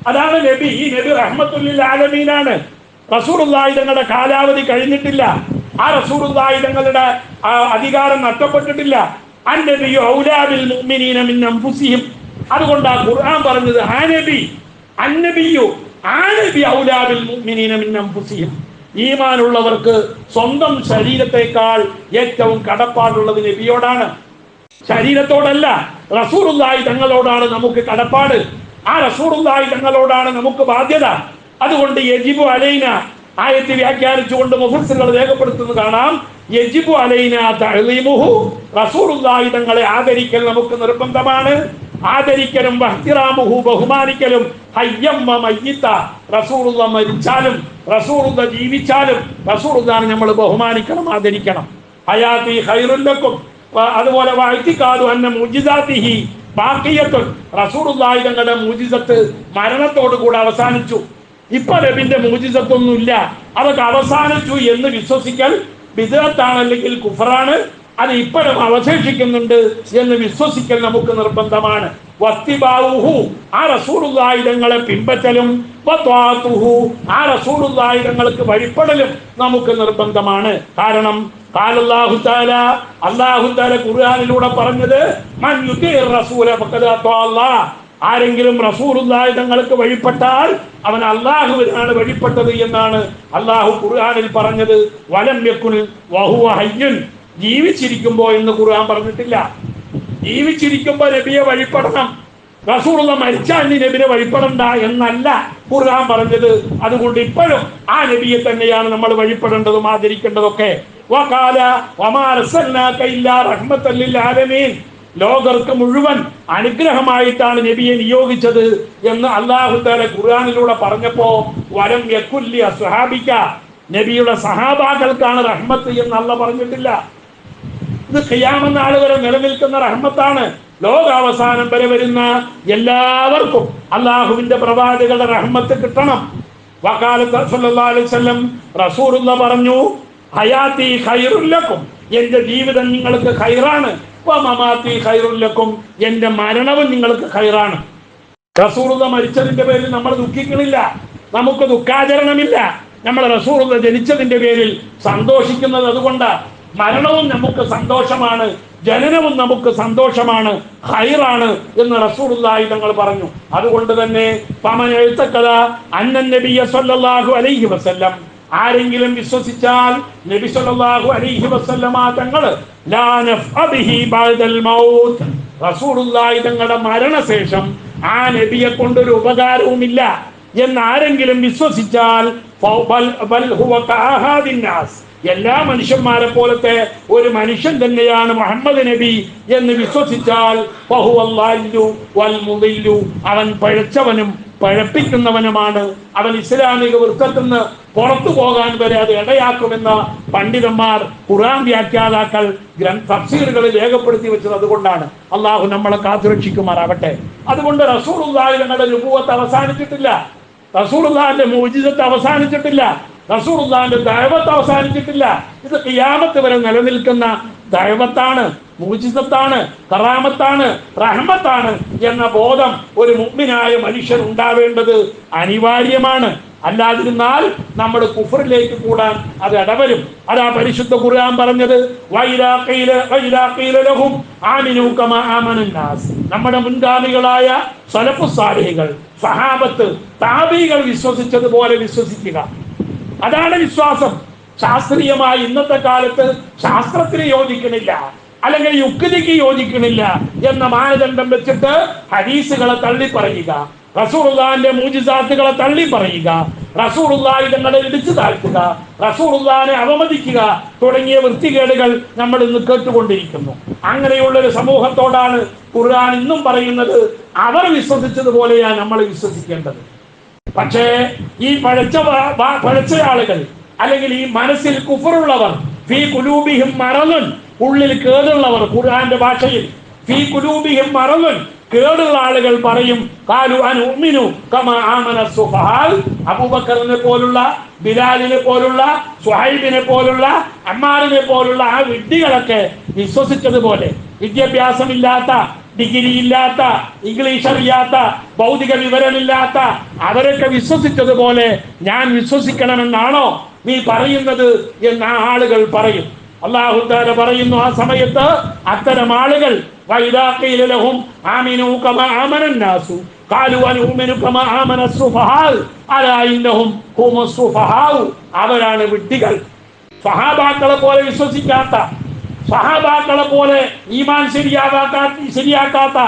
അതാണ് നബി. ഈ നബി റഹ്മത്തുൽ ലിൽ ആലമീനാണ്. റസൂലുള്ളാഹി തങ്ങളുടെ കാലാവധി കഴിഞ്ഞിട്ടില്ല, ആ റസൂലുള്ളാഹി തങ്ങളുടെ അധികാരം നഷ്ടപ്പെട്ടിട്ടില്ല. അന്നബിയു ഔലാ ബിൽ മുഅ്മിനീന മിൻ അൻഫുസിഹിം. അതുകൊണ്ടാ ഖുർആൻ പറഞ്ഞത് അന്നബിയു ഔലാ ബിൽ മുഅ്മിനീന മിൻ അൻഫുസിഹിം. ഈമാനുള്ളവർക്ക് സ്വന്തം ശരീരത്തെക്കാൾ ഏറ്റവും കടപ്പാടുള്ളത് നബിയോടാണ്, ശരീരത്തോടല്ല. റസൂലുള്ളാഹി തങ്ങളോടാണ് നമുക്ക് കടപ്പാട്, ആ റസൂലുള്ളാഹി തങ്ങളോടാണ് നമുക്ക് ബാധ്യത. അതുകൊണ്ട് യജിബു അലൈന, ആയത്ത് വ്യാഖ്യാനിച്ചുകൊണ്ട് മുഫസ്സിറുകൾ രേഖപ്പെടുത്തുന്നത് കാണാം, യജിബു അലൈന തഅ്ലീമുഹു, റസൂലുള്ളാഹി തങ്ങളെ ആദരിക്കൽ നമുക്ക് നിർബന്ധമാണ്. ആദരിക്കലും വഹ്തിറാമുഹു, ബഹുമാനിക്കലും ഹയ്യം വ മയ്യിത്ത, റസൂലുള്ള മരിച്ചാലും റസൂലുള്ള ജീവിച്ചാലും റസൂലുള്ളാഹിനെ നമ്മൾ ബഹുമാനിക്കണം, ആദരിക്കണം. ഹയാത്തി ഖൈറുൽ ലക്കും, അതുപോലെ വഅ്തിഖാദു അന്ന മുഅ്ജിസാതിഹി ബാഖിയത്തുൻ, റസൂലുള്ളാഹി തങ്ങളുടെ മുഅ്ജിസത്ത് മരണത്തോടു കൂടെ അവസാനിച്ചു. ഇപ്പൊ നബിന്റെ മുഅ്ജിസത്തൊന്നുമില്ല, അതൊക്കെ അവസാനിച്ചു എന്ന് വിശ്വസിക്കൽ ബിദ്അത്താണ്, അല്ലെങ്കിൽ കുഫറാണ്. അത് ഇപ്പോഴും അവശേഷിക്കുന്നുണ്ട് എന്ന് വിശ്വസിക്കൽ നമുക്ക് നിർബന്ധമാണ്. വത്തിബാഉഹു, ആ റസൂലുള്ളാഹി തങ്ങളെ പിൻപറ്റലും വത്വാതുഹു, ആ റസൂലുള്ളാഹി തങ്ങൾക്ക് വഴിപ്പെടലും നമുക്ക് നിർബന്ധമാണ്. കാരണം ഖാലല്ലാഹു തആല, അല്ലാഹു തആല ഖുർആനിലൂടെ പറഞ്ഞത് മൻ യുതിഇർ റസൂല ഫഖദ് അത്വാഅല്ലാഹ്, ആരെങ്കിലും റസൂലുള്ളാഹി തങ്ങൾക്ക് വഴിപ്പെട്ടാൽ അവൻ അല്ലാഹുവിനാണ് വഴിപ്പെട്ടത് എന്നാണ് അല്ലാഹു ഖുർആനിൽ പറഞ്ഞത്. വലം യകുൻ വഹുവ ഹയ്യുൻ, ജീവിച്ചിരിക്കുമ്പോ എന്ന് ഖുർആൻ പറഞ്ഞിട്ടില്ല. ജീവിച്ചിരിക്കുമ്പോ നബിയെ വഴിപ്പെടണം, റസൂലുള്ള മരിച്ചാൽ നീ നബിയെ വഴിപ്പെടണ്ട എന്നല്ല ഖുർആൻ പറഞ്ഞത്. അതുകൊണ്ട് ഇപ്പോഴും ആ നബിയെ തന്നെയാണ് നമ്മൾ വഴിപ്പെടേണ്ടതും ആദരിക്കേണ്ടതൊക്കെ. വഖാല വമാ അർസൽനാക ഇല്ലാ റഹ്മത്തൽ ലിൽ ആലമീൻ, ലോകർക്ക് മുഴുവൻ അനുഗ്രഹമായിട്ടാണ് നബിയെ നിയോഗിച്ചത് എന്ന് അല്ലാഹു തആല ഖുർആനിലൂടെ പറഞ്ഞപ്പോ വലം യകുല്ലി അസ്ഹാബിക, നബിയുടെ സഹാബാക്കൾക്കാണ് റഹ്മത്ത് എന്ന് അല്ലാഹു പറഞ്ഞിട്ടില്ല. ഇത് ഖിയാമത്ത് നാൾ വരെ നിലനിൽക്കുന്ന റഹ്മത്താണ്. ലോകാവസാനം വരെ വരുന്ന എല്ലാവർക്കും അള്ളാഹുവിന്റെ പ്രവാചകരുടെ റഹ്മത്ത് കിട്ടണം. വഖാലത്ത് സല്ലല്ലാഹു അലൈഹി വസല്ലം, റസൂലുള്ളാഹി പറഞ്ഞു, ഹയാത്തി ഖൈറുൽ ലക്കും, എന്റെ ജീവിതം നിങ്ങൾക്ക് ഖൈറാണ്, വമമാത്തി ഖൈറുൽ ലക്കും, എന്റെ മരണവും നിങ്ങൾക്ക് ഖൈറാണ്. റസൂലുള്ളാഹി മരിച്ചതിന്റെ പേരിൽ നമ്മൾ ദുഃഖിക്കണില്ല, നമുക്ക് ദുഃഖാചരണമില്ല. നമ്മൾ റസൂലുള്ളാഹി ജനിച്ചതിന്റെ പേരിൽ സന്തോഷിക്കുന്നത് അതുകൊണ്ട്. മരണവും നമുക്ക് സന്തോഷമാണ്, ജനനവും നമുക്ക് സന്തോഷമാണ്, ഖൈറാണ് എന്ന് റസൂലുള്ളാഹി തങ്ങൾ പറഞ്ഞു. അതുകൊണ്ട് തന്നെ ഫമൻ യതഖദ അന്ന നബിയ സല്ലല്ലാഹു അലൈഹി വസല്ലം, ആരെങ്കിലും വിശ്വസിച്ചാൽ നബി സല്ലല്ലാഹു അലൈഹി വസല്ലമ തങ്ങൾ ലാ നഫഅ ബിഹി ബഅദൽ മൗത്ത്, റസൂലുള്ളാഹി തങ്ങളുടെ മരണശേഷം ആ നബിയെ കൊണ്ടൊരു ഉപകാരവുമില്ല എന്നാരെങ്കിലും വിശ്വസിച്ചാൽ ബൽ ഹുവ കഅഹാദിൻ നാസ്, എല്ലാ മനുഷ്യന്മാരെ പോലത്തെ ഒരു മനുഷ്യൻ തന്നെയാണ് മുഹമ്മദ് നബി എന്ന് വിശ്വസിച്ചാൽ അവൻ പഴച്ചവനും പഴപ്പിക്കുന്നവനുമാണ്, അവൻ ഇസ്ലാമിക വൃത്തത്തിൽ നിന്ന് പുറത്തു പോകാൻ വരെ അത് ഇടയാക്കുമെന്ന പണ്ഡിതന്മാർ, ഖുർആൻ വ്യാഖ്യാതാക്കൾ തഫ്സീറുകളിൽ രേഖപ്പെടുത്തി വെച്ചത് അതുകൊണ്ടാണ്. അള്ളാഹു നമ്മളെ കാത്തുരക്ഷിക്കുമാറാവട്ടെ. അതുകൊണ്ട് റസൂലുള്ളാഹി തങ്ങളുടെ നുബുവത്ത് അവസാനിച്ചിട്ടില്ല, റസൂലുള്ളാഹിന്റെ മുഅ്ജിസത്ത് അവസാനിച്ചിട്ടില്ല, റസൂലുള്ളാഹിന്റെ ദഅവത്ത് അവസാനിച്ചിട്ടില്ല. ഇത് ഖിയാമത്ത് വരെ നിലനിൽക്കുന്ന ദഅവത്താണ്, മുഅ്ജിസത്താണ്, കറാമത്താണ്, റഹ്മത്താണ് എന്ന ബോധം ഒരു മുഅ്മിനായ മനുഷ്യൻ ഉണ്ടാവേണ്ടത് അനിവാര്യമാണ്. അല്ലാതിരുന്നാൽ നമ്മൾ കുഫറിലേക്ക് കൂടാൻ അത് ഇടവരും. അതാ പരിശുദ്ധ ഖുർആൻ പറഞ്ഞത്, വൈലാ ഖീല ലഹും ആമിനൂ കമാ ആമനൻ നാസ്, നമ്മുടെ മുൻഗാമികളായ സലഫു സാലിഹുകൾ, സഹാബത്ത്, താബീകൾ വിശ്വസിച്ചതുപോലെ വിശ്വസിക്കുക. അതാണ് വിശ്വാസം. ശാസ്ത്രീയമായി ഇന്നത്തെ കാലത്ത് ശാസ്ത്രത്തിന് യോജിക്കണില്ല, അല്ലെങ്കിൽ യുക്തിക്ക് യോജിക്കണില്ല എന്ന മാനദണ്ഡം വെച്ചിട്ട് ഹദീസുകളെ തള്ളി പറയുക, റസൂലുള്ളാഹിന്റെ മുഅ്ജിസാത്തുകളെ തള്ളി പറയുക, റസൂലുള്ളാഹി തങ്ങളെ ഇടിച്ചു താഴ്ത്തുക, റസൂലുള്ളാഹിനെ അവമതിക്കുക തുടങ്ങിയ വൃത്തികേടുകൾ നമ്മൾ ഇന്ന് കേട്ടുകൊണ്ടിരിക്കുന്നു. അങ്ങനെയുള്ള ഒരു സമൂഹത്തോടാണ് ഖുർആൻ ഇന്നും പറയുന്നത് അവർ വിശ്വസിച്ചതുപോലെയാണ് നമ്മൾ വിശ്വസിക്കേണ്ടത്. പക്ഷേ ഈ പഴച്ച ആളുകൾ, അല്ലെങ്കിൽ ഈ മനസ്സിൽ കുഫറുള്ളവർ, ഫീ ഖുലൂബിഹിം മറദുൻ, ഉള്ളിൽ കേടുള്ളവർ, ഖുർആന്റെ ഭാഷയിൽ ഫീ ഖുലൂബിഹിം മറദുൻ, കേടുള്ള ആളുകൾ പറയും ഖാലു അനുമിനു കമാ ആമന സുഫഹാ, അബൂബക്കറിനെ പോലുള്ള, ബിലാലിനെ പോലുള്ള, സുഹൈബിനെ പോലുള്ള, അമ്മാറിനെ പോലുള്ള ആ വിഡ്ഢികളൊക്കെ വിശ്വസിച്ചതുപോലെ, വിദ്യാഭ്യാസമില്ലാത്ത, ഡിഗ്രി ഇല്ലാത്ത, ഇംഗ്ലീഷ് അറിയാത്ത, ഭൗതിക വിവരമില്ലാത്ത അവരൊക്കെ വിശ്വസിച്ചതുപോലെ ഞാൻ വിശ്വസിക്കണമെന്നാണോ നീ പറയുന്നത് എന്ന് ആ ആളുകൾ പറയും. അല്ലാഹു തആല പറയുന്നു, ആ സമയത്ത് അത്തരം ആളുകൾ വഇദാ ഖീല ലഹും ആമിനൂ കമാ ആമനൻ നാസു ഖാലൂ അനുമിനു കമാ ആമന സുഫഹാ അലാ ഇന്നഹും ഹുമുസ് സുഫഹാ, അവരാണ് വിഡ്ഢികൾ. സഹാബാക്കളെ പോലെ വിശ്വസിക്കാത്ത, സഹാബാക്കളെ പോലെ ഈമാൻ ശരിയാക്കാത്ത,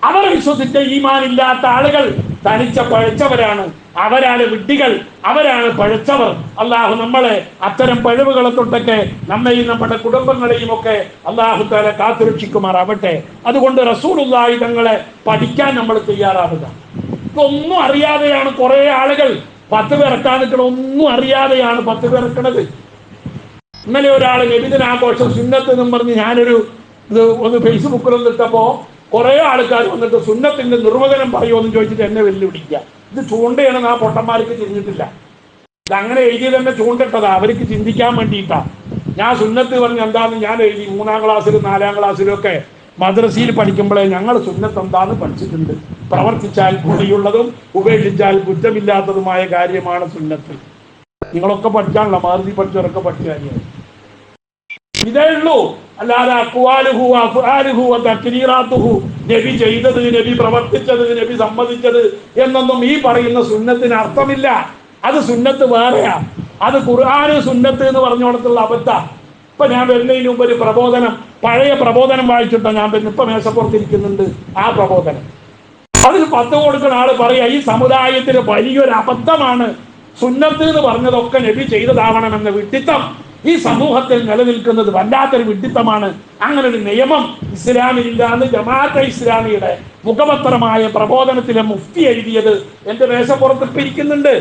അവർ വിശ്വസിച്ച ഈമാൻ ഇല്ലാത്ത ആളുകൾ തനിച്ച പഴച്ചവരാണ്, അവരാണ് വിഡ്ഢികൾ, അവരാണ് പഴച്ചവർ. അള്ളാഹു നമ്മളെ അത്തരം പഴവുകളെ തൊട്ടൊക്കെ നമ്മെയും നമ്മുടെ കുടുംബങ്ങളെയും ഒക്കെ അള്ളാഹു തആല കാത്തുരക്ഷിക്കുമാറാവട്ടെ. അതുകൊണ്ട് റസൂലുള്ളാഹി തങ്ങളെ പഠിക്കാൻ നമ്മൾ തയ്യാറാവുക. ഒന്നും അറിയാതെയാണ് കുറെ ആളുകൾ 10 പേർക്കാൻ നിൽക്കണം, ഒന്നും അറിയാതെയാണ് 10 പേർക്കണത്. ഇന്നലെ ഒരാൾ നബിദിനാഘോഷം സുന്നത്ത് എന്നും പറഞ്ഞ് ഞാനൊരു ഒന്ന് ഫേസ്ബുക്കിലൊന്നും ഇട്ടപ്പോ കുറെ ആൾക്കാർ വന്നിട്ട് സുന്നത്തിന്റെ നിർവചനം പറയുമെന്ന് ചോദിച്ചിട്ട് എന്നെ വെല്ലുവിളിക്കുക. ഇത് ചൂണ്ടയാണെന്ന് ആ പൊട്ടന്മാർക്ക് ചിന്തിച്ചിട്ടില്ല. ഇത് അങ്ങനെ എഴുതി തന്നെ ചൂണ്ടിട്ടതാ, അവർക്ക് ചിന്തിക്കാൻ വേണ്ടിയിട്ടാ. ഞാൻ സുന്നത്ത് പറഞ്ഞ് എന്താന്ന് ഞാൻ എഴുതി. 3-ാം ക്ലാസ്സിലും 4-ാം ക്ലാസ്സിലും ഒക്കെ മദ്രസയിൽ പഠിക്കുമ്പോഴേ ഞങ്ങൾ സുന്നത്ത് എന്താന്ന് പഠിച്ചിട്ടുണ്ട്. പ്രവർത്തിച്ചാൽ പുണ്യമുള്ളതും ഉപേക്ഷിച്ചാൽ കുറ്റമില്ലാത്തതുമായ കാര്യമാണ് സുന്നത്ത്. നിങ്ങളൊക്കെ പഠിച്ചാണല്ലോ, മദ്രസയിൽ പഠിച്ചവരൊക്കെ പഠിച്ച കാര്യമാണ്. ഇതേ ഉള്ളൂ. അല്ലാതെ അഖ്വാലുഹു അഫ്ആലുഹു തക്രീറാത്തുഹു, നബി ചെയ്തത്, നബി പ്രവർത്തിച്ചത്, നബി സമ്മതിച്ചത് എന്നൊന്നും ഈ പറയുന്ന സുന്നത്തിന് അർത്ഥമില്ല. അത് സുന്നത്ത് വേറെയാ. അത് ഖുർആന് സുന്നത്ത് എന്ന് പറഞ്ഞോടത്തുള്ള അബദ്ധ. ഇപ്പൊ ഞാൻ വരുന്നതിന് മുമ്പ് ഒരു പ്രബോധനം, പഴയ പ്രബോധനം വായിച്ചിട്ടോ ഞാൻ ഇപ്പൊ മേശപ്പുറത്തിരിക്കുന്നുണ്ട്. ആ പ്രബോധനം അതിൽ 10 കൊടുക്കുന്ന ആള് പറയാ ഈ സമുദായത്തിന് വലിയൊരു അബദ്ധമാണ് സുന്നത്ത് എന്ന് പറഞ്ഞതൊക്കെ നബി ചെയ്തതാവണമെന്ന വിഡ്ഢിത്തം ഈ സമൂഹത്തിൽ നിലനിൽക്കുന്നത് വല്ലാത്തൊരു വിഡ്ഢിത്തമാണ്. അങ്ങനെ ഒരു നിയമം ഇസ്ലാമിലില്ല എന്ന് ജമാഅത്തെ ഇസ്ലാമിയുടെ മുഖപത്രമായ പ്രബോധനത്തിലെ മുഫ്തി എഴുതിയത് എന്റെ മേശപ്പുറത്ത് പിരിക്കുന്നുണ്ട്.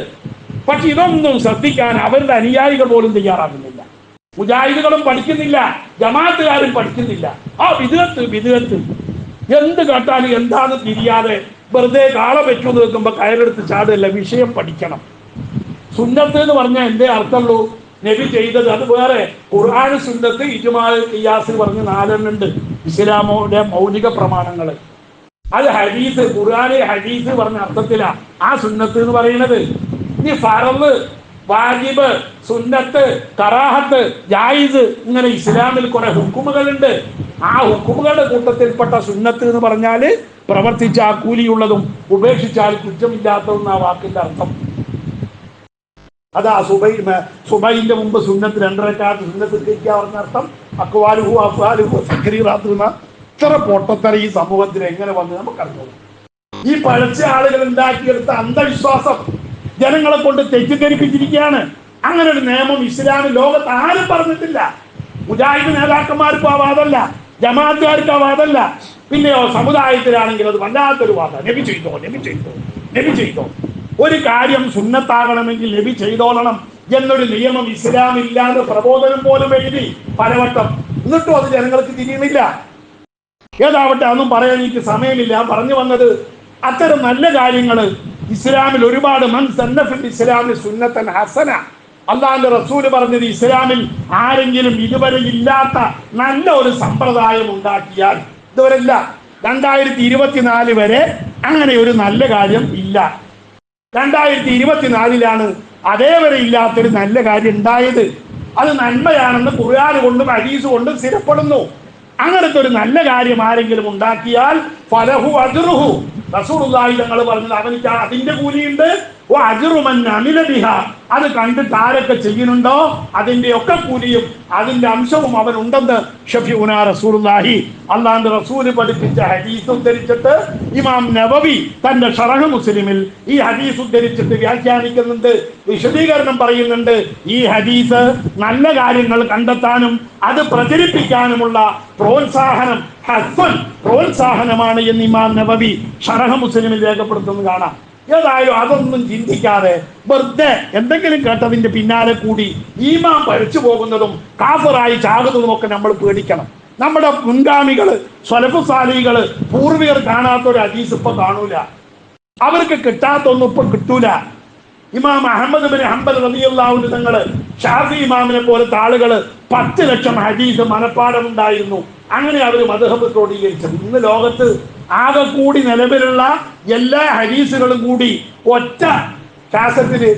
പക്ഷെ ഇതൊന്നും ശ്രദ്ധിക്കാൻ അവരുടെ അനുയായികൾ പോലും തയ്യാറാകുന്നില്ല. മുജാഹിദുകളും പഠിക്കുന്നില്ല, ജമാഅത്തുകാരും പഠിക്കുന്നില്ല. ആ വിദഅത്ത് എന്ത് കേട്ടാലും എന്താന്ന് തിരിയാതെ വെറുതെ കാള വെച്ചു നിൽക്കുമ്പോ കയറെടുത്ത് ചാടല്ല. വിഷയം പഠിക്കണം. സുന്നത്ത് എന്ന് പറഞ്ഞാൽ എന്തേ അർത്ഥമുള്ളൂ? നബി ചെയ്തത് അത് വേറെ. ഖുർആൻ, സുന്നത്ത്, ഇജ്മാ, ഖിയാസ് പറഞ്ഞ് 4 ഉണ്ട് ഇസ്ലാമിന്റെ മൗലിക പ്രമാണങ്ങൾ. അത് ഹദീസ്, ഖുർആന് ഹദീസ് പറഞ്ഞ അർത്ഥത്തിലാ ആ സുന്നത്ത് എന്ന് പറയുന്നത്. ഇനി ഫറള്, വാജിബ്, സുന്നത്ത്, കറാഹത്ത്, ജായിസ്, ഇങ്ങനെ ഇസ്ലാമിൽ കുറെ ഹുക്കുമുകളുണ്ട്. ആ ഹുക്കുമുകളുടെ കൂട്ടത്തിൽപ്പെട്ട സുന്നത്ത് എന്ന് പറഞ്ഞാല് പ്രവർത്തിച്ചാൽ കൂലിയുള്ളതും ഉപേക്ഷിച്ചാൽ കുറ്റമില്ലാത്തതും ആ വാക്കിന്റെ അർത്ഥം. അതാ സുബൈന്റെ മുമ്പ് സുന്നത്ത് 2 റക്അത്ത് സുന്നത്ത് പറഞ്ഞ അർത്ഥം. അഖ്വാലുഹു അഫ്ആലുഹു തക്രീറാത്തു എന്ന ഇത്ര പൊട്ടത്തര ഈ സമൂഹത്തിൽ എങ്ങനെ വന്ന് നമുക്കറിയാം. ഈ പഴച്ച ആളുകൾ ഉണ്ടാക്കിയെടുത്ത അന്ധവിശ്വാസം ജനങ്ങളെ കൊണ്ട് തെറ്റിദ്ധരിപ്പിച്ചിരിക്കുകയാണ്. അങ്ങനെ ഒരു നിയമം ഇസ്ലാമിൽ ലോകത്ത് ആരും പറഞ്ഞിട്ടില്ല. മുജാഹിദ് നേതാക്കന്മാർക്കും ആ വാദമല്ല, ജമാഅത്തുകാർക്കും ആ വാദമല്ല. പിന്നെയോ സമുദായത്തിലാണെങ്കിൽ അത് വല്ലാത്തൊരു വാദം. നബി ചെയ്തോ. ഒരു കാര്യം സുന്നത്താകണമെങ്കിൽ നബി ചെയ്തോളണം എന്നൊരു നിയമം ഇസ്ലാമില്ലാതെ പ്രബോധനം പോലും എഴുതി പലവട്ടം. എന്നിട്ടും അത് ജനങ്ങൾക്ക് തിരിയുന്നില്ല. ഏതാവട്ടെ, അതൊന്നും പറയാൻ എനിക്ക് സമയമില്ല. പറഞ്ഞു വന്നത് അത്തരം നല്ല കാര്യങ്ങൾ ഇസ്ലാമിൽ ഒരുപാട്. മൻ സന്ന ഫിൽ ഇസ്ലാമി സുന്നത്തൻ ഹസന, അല്ലാഹുവിന്റെ റസൂല് പറഞ്ഞത് ഇസ്ലാമിൽ ആരെങ്കിലും ഇതുവരെ ഇല്ലാത്ത നല്ല ഒരു സമ്പ്രദായം ഉണ്ടാക്കിയാൽ, ഇതുവരെ ഇല്ല, 2024 വരെ അങ്ങനെ ഒരു നല്ല കാര്യം ഇല്ല. 2024 അതേവരെ ഇല്ലാത്തൊരു നല്ല കാര്യം ഉണ്ടായത്. അത് നന്മയാണെന്ന് ഖുർആൻ കൊണ്ടും ഹദീസ് കൊണ്ടും സ്ഥിരപ്പെടുന്നു. അങ്ങനത്തെ ഒരു നല്ല കാര്യം ആരെങ്കിലും ഉണ്ടാക്കിയാൽ ഫലഹു അജ്റുഹു, റസൂലുള്ളാഹി തങ്ങൾ പറഞ്ഞത് അവനിക്ക് അതിന്റെ കൂലിയുണ്ട്. അജ്റു മൻ അമില ബിഹാ, അത് കണ്ടിട്ട് ആരൊക്കെ ചെയ്യുന്നുണ്ടോ അതിന്റെ ഒക്കെ കൂലിയും അതിന്റെ അംശവും അവനുണ്ടെന്ന് ഷഫീഉനാ റസൂലുള്ളാഹി, അല്ലാഹുവിന്റെ റസൂല് പഠിപ്പിച്ച ഹദീസ് ഉദ്ധരിച്ചിട്ട് ഇമാം നവവി തന്റെ ശറഹ് മുസ്ലിമിൽ ഈ ഹദീസ് ഉദ്ധരിച്ചിട്ട് വ്യാഖ്യാനിക്കുന്നുണ്ട്, വിശദീകരണം പറയുന്നുണ്ട്. ഈ ഹദീസ് നല്ല കാര്യങ്ങൾ കണ്ടെത്താനും അത് പ്രചരിപ്പിക്കാനുമുള്ള പ്രോത്സാഹനം, ഹസ്സൻ പ്രോത്സാഹനമാണ് എന്ന് ഇമാം നവവി ശറഹ് മുസ്ലിമിൽ രേഖപ്പെടുത്തുന്നത് കാണാം. ഏതായാലും അതൊന്നും ചിന്തിക്കാതെ വെറുതെ എന്തെങ്കിലും കേട്ടതിന്റെ പിന്നാലെ കൂടി ഈമാൻ പഴിച്ചു പോകുന്നതും കാഫിറായി ചാകുന്നതും ഒക്കെ നമ്മൾ പേടിക്കണം. നമ്മുടെ മുൻഗാമികള് സ്വലഫു സാലികള് പൂർവികർ കാണാത്തൊരു ഹദീസ് ഇപ്പൊ കാണൂല, അവർക്ക് കിട്ടാത്തൊന്നും ഇപ്പൊ കിട്ടൂല. ഇമാം അഹ്മദ് ബിൻ ഹംബൽ റളിയല്ലാഹു അൻഹു തങ്ങള് ഷാഫി ഇമാമിനെ പോലത്തെ ആളുകള് 10 ലക്ഷം ഹദീസ് മനപ്പാഠമുണ്ടായിരുന്നു. അങ്ങനെ അവർ മദ്ഹബ് ക്രോഡീകരിച്ചത്. ഇന്ന് ലോകത്ത് ആകെ കൂടി നിലവിലുള്ള എല്ലാ ഹദീസുകളും കൂടി ഒറ്റ കാസറ്റില്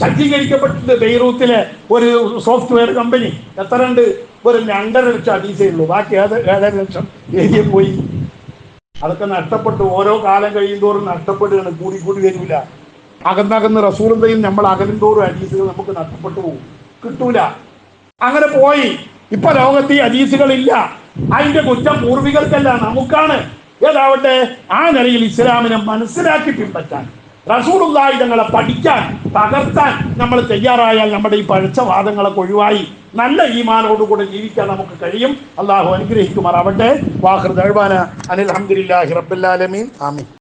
സജ്ജീകരിക്കപ്പെട്ടിട്ട് ബെയ്റൂത്തിലെ ഒരു സോഫ്റ്റ്വെയർ കമ്പനി എത്ര ഉണ്ട്? ഒരു 2.5 ലക്ഷം ഹദീസേ ഉള്ളൂ. ബാക്കി 7.5 ലക്ഷം ഏരിയ പോയി. അതൊക്കെ നഷ്ടപ്പെട്ടു. ഓരോ കാലം കഴിയുന്തോറും നഷ്ടപ്പെടുകയാണ്, കൂടി കൂടി വരില്ല. അകന്നകന്ന് റസൂലുള്ളാഹിയും നമ്മൾ അകലുന്തോറും ഹദീസുകൾ നമുക്ക് നഷ്ടപ്പെട്ടു പോകും, കിട്ടൂല. അങ്ങനെ പോയി. ഇപ്പൊ ലോകത്ത് ഈ ഹദീസുകളില്ല. അതിന്റെ കുറ്റം പൂർവികർക്കല്ല, നമുക്കാണ്. ഏതാവട്ടെ, ആ നിലയിൽ ഇസ്ലാമിനെ മനസ്സിലാക്കി പിൻപറ്റാൻ, റസൂലുള്ളാഹി തങ്ങളെ പഠിക്കാൻ, പകർത്താൻ നമ്മൾ തയ്യാറായാൽ നമ്മുടെ ഈ പഴച്ച വാദങ്ങളൊക്കെ ഒഴിവായി നല്ല ഈമാനോടുകൂടെ ജീവിക്കാൻ നമുക്ക് കഴിയും. അള്ളാഹു അനുഗ്രഹിക്കുമാറാവട്ടെ. വാഖിർ ദഅ്വാനാ അനിൽ ഹംദുലില്ലാഹി റബ്ബിൽ ആലമീൻ. ആമീൻ.